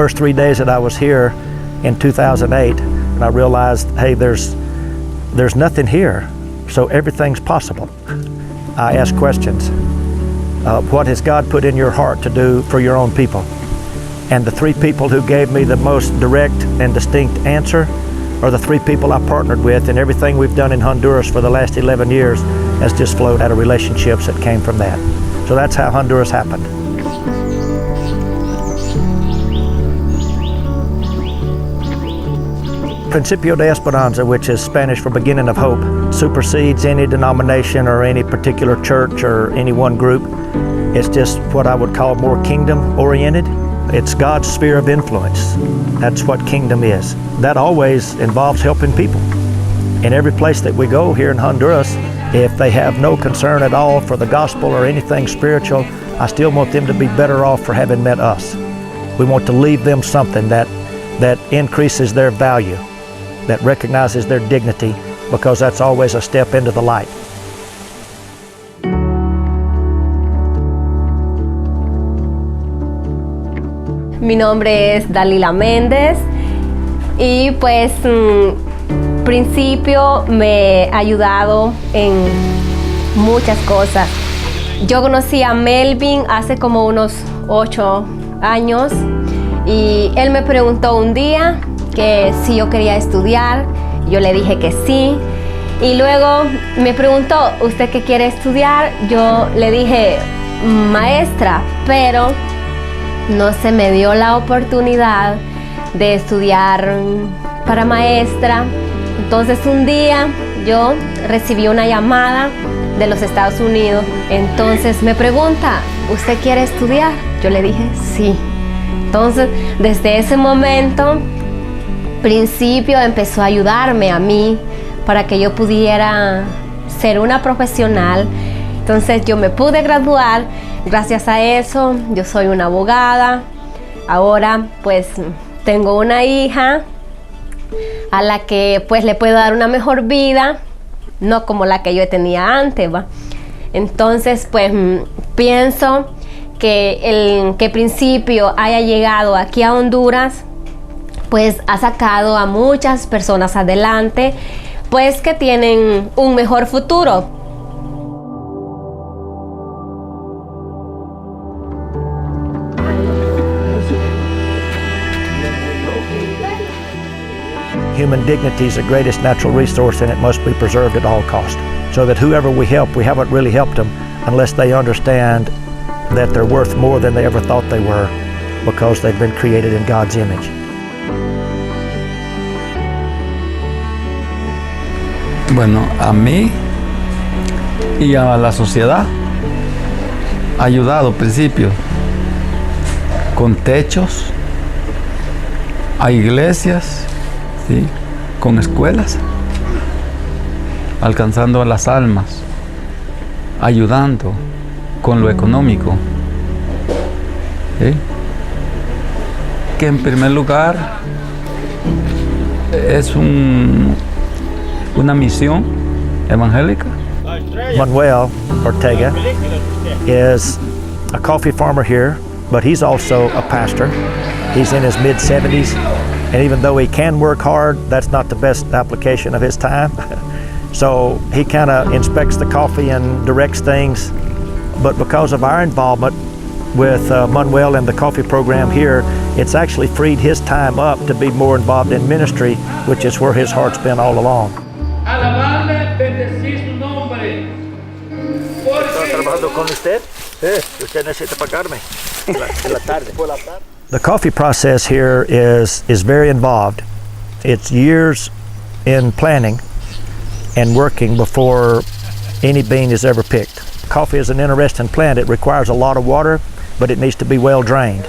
first 3 days that I was here in 2008, and I realized, hey, there's nothing here, so everything's possible. I asked questions. What has God put in your heart to do for your own people? And the three people who gave me the most direct and distinct answer are the three people I partnered with, and everything we've done in Honduras for the last 11 years has just flowed out of relationships that came from that. So that's how Honduras happened. Principio de Esperanza, which is Spanish for beginning of hope, supersedes any denomination or any particular church or any one group. It's just what I would call more kingdom-oriented. It's God's sphere of influence. That's what kingdom is. That always involves helping people. In every place that we go here in Honduras, if they have no concern at all for the gospel or anything spiritual, I still want them to be better off for having met us. We want to leave them something that increases their value, that recognizes their dignity, because that's always a step into the light. Mi nombre es Dalila Méndez y pues Principio me ha ayudado en muchas cosas. Yo conocí a Melvin hace como unos 8 años y él me preguntó un día que si yo quería estudiar. Yo le dije que sí, y luego me preguntó, ¿usted qué quiere estudiar? Yo le dije, maestra, pero no se me dio la oportunidad de estudiar para maestra. Entonces un día yo recibí una llamada de los Estados Unidos. Entonces me pregunta, ¿usted quiere estudiar? Yo le dije sí. Entonces desde ese momento Principio empezó a ayudarme a mí para que yo pudiera ser una profesional. Entonces yo me pude graduar. Gracias a eso yo soy una abogada. Ahora pues tengo una hija a la que pues le puedo dar una mejor vida, no como la que yo tenía antes, ¿va? Entonces pues pienso que que Principio haya llegado aquí a Honduras pues ha sacado a muchas personas adelante, pues que tienen un mejor futuro. Human dignity is the greatest natural resource, and it must be preserved at all costs. So that whoever we help, we haven't really helped them unless they understand that they're worth more than they ever thought they were, because they've been created in God's image. Bueno, a mí y a la sociedad ha ayudado Principio con techos, a iglesias, ¿sí? Con escuelas, alcanzando a las almas, ayudando con lo económico, ¿sí? Que en primer lugar es una misión evangélica. Manuel Ortega is a coffee farmer here, but he's also a pastor. He's in his mid-70s, and even though he can work hard, that's not the best application of his time. So he kind of inspects the coffee and directs things, but because of our involvement with Manuel and the coffee program here, it's actually freed his time up to be more involved in ministry, which is where his heart's been all along. Alabarle, bendecir su nombre. ¿Estás trabajando con usted? Sí. Usted necesita pagarme en la tarde. The coffee process here is very involved. It's years in planning and working before any bean is ever picked. Coffee is an interesting plant. It requires a lot of water, but it needs to be well drained.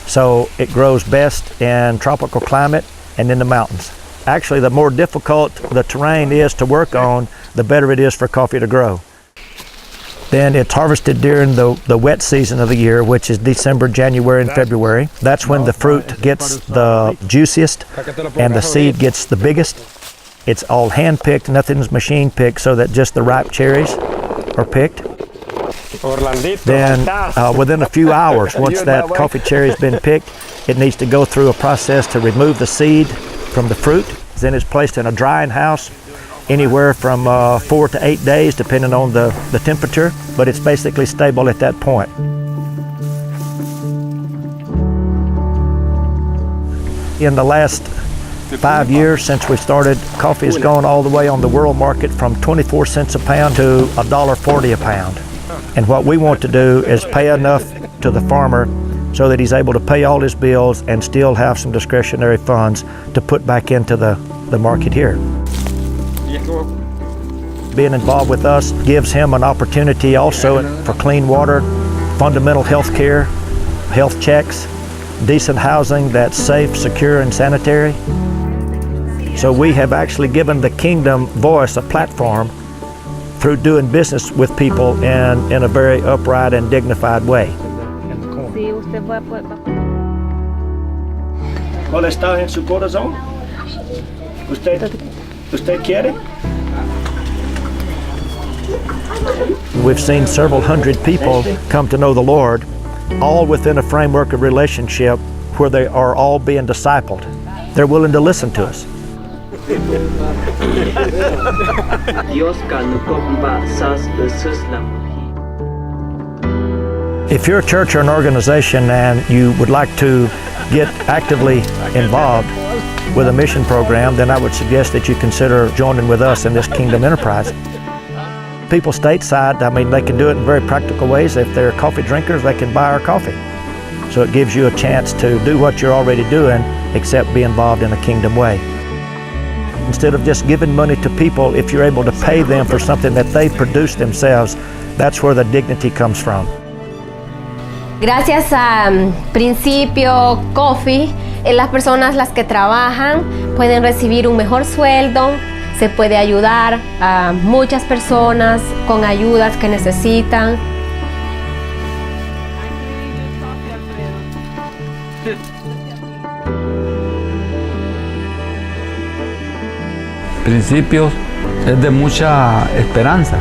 So it grows best in tropical climate and in the mountains. Actually, the more difficult the terrain is to work on, the better it is for coffee to grow. Then it's harvested during the wet season of the year, which is December, January, and February. That's when the fruit gets the juiciest and the seed gets the biggest. It's all hand-picked, nothing's machine-picked, so that just the ripe cherries are picked. then within a few hours, once that coffee cherry has been picked, it needs to go through a process to remove the seed from the fruit. Then it's placed in a drying house, anywhere from 4 to 8 days, depending on the temperature, but it's basically stable at that point. In the last 5 years since we started, coffee has gone all the way on the world market from 24 cents a pound to $1.40 a pound. And what we want to do is pay enough to the farmer so that he's able to pay all his bills and still have some discretionary funds to put back into the market here. Being involved with us gives him an opportunity also for clean water, fundamental health care, health checks, decent housing that's safe, secure, and sanitary. So we have actually given the Kingdom Voice a platform through doing business with people in a very upright and dignified way. ¿Cuál está en su corazón? ¿Usted quiere? We've seen several hundred people come to know the Lord, all within a framework of relationship where they are all being discipled. They're willing to listen to us. If you're a church or an organization and you would like to get actively involved with a mission program, then I would suggest that you consider joining with us in this kingdom enterprise. People stateside, I mean, they can do it in very practical ways. If they're coffee drinkers, they can buy our coffee. So it gives you a chance to do what you're already doing, except be involved in a kingdom way. Instead of just giving money to people, if you're able to pay them for something that they produce themselves, that's where the dignity comes from. Gracias a Principio Coffee, las personas las que trabajan pueden recibir un mejor sueldo, se puede ayudar a muchas personas con ayudas que necesitan. Principios es de mucha esperanza.